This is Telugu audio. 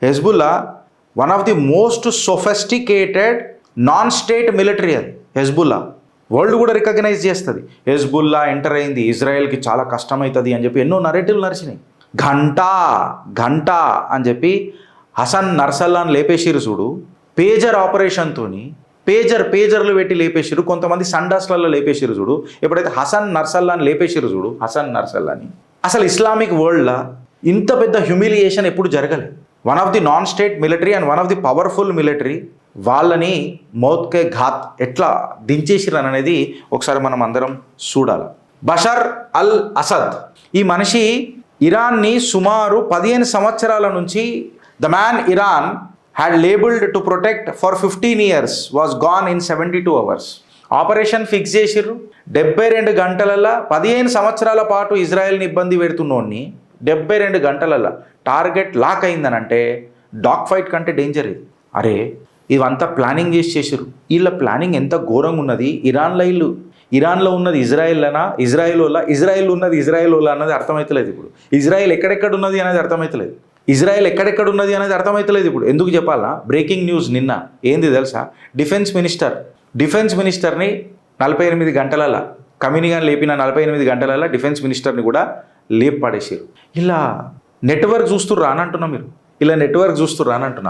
Hezbollah one of the most sophisticated non state military అది హెజ్బుల్లా. వరల్డ్ కూడా రికగ్నైజ్ చేస్తుంది. హెజ్బుల్లా ఎంటర్ అయింది, ఇజ్రాయెల్కి చాలా కష్టమవుతుంది అని చెప్పి ఎన్నో నరేటివ్లు నడిచినాయి. ఘంటా అని చెప్పి హసన్ నర్సల్లాని లేపేసిరు చూడు. పేజర్ ఆపరేషన్తో పేజర్లు పెట్టి లేపేసిరు. కొంతమంది సండాస్లలో లేపేసిరు చూడు. ఎప్పుడైతే హసన్ నర్సల్లాని లేపేసిరు చూడు, హసన్ నర్సల్లాని, అసలు ఇస్లామిక్ వరల్డ్లో ఇంత పెద్ద హ్యూమిలియేషన్ ఎప్పుడు జరగలేదు. One of the non state military and one of the powerful military వాళ్ళని మౌత్కే ఘాత్ ఎట్లా దించేసిరని అనేది ఒకసారి మనం అందరం చూడాలి. బషర్ అల్ అసద్ ఈ మనిషి ఇరాన్ని సుమారు 15 సంవత్సరాల నుంచి the man Iran had labelled to protect for 15 years was gone in 72 hours. Operation fix చేసిర్రు. 72 గంటలల్లో 15 సంవత్సరాల పాటు ఇజ్రాయెల్ని ఇబ్బంది పెడుతున్నోడిని 72 గంటలల్లో టార్గెట్ లాక్ అయిందనంటే డాగ్ ఫైట్ కంటే డేంజర్ ఇది. అరే ఇవంతా ప్లానింగ్ చేసిర్రు. వీళ్ళ ప్లానింగ్ ఎంత ఘోరంగా ఉన్నది. ఇరాన్లో ఉన్నది ఇజ్రాయెల్నా, ఇజ్రాయెల్ ఉన్నది ఇజ్రాయెల్ అన్నది అర్థమవుతలేదు. ఇప్పుడు ఇజ్రాయెల్ ఎక్కడెక్కడ ఉన్నది అనేది అర్థమవుతలేదు. ఇప్పుడు ఎందుకు చెప్పాలన్నా, బ్రేకింగ్ న్యూస్ నిన్న ఏంది తెలుసా, డిఫెన్స్ మినిస్టర్ని 48 గంటలలో కమినిగాని లేపిన 48 గంటలలో డిఫెన్స్ మినిస్టర్ని కూడా లేపడేసారు. ఇలా నెట్వర్క్ చూస్తూ రానంటున్నా.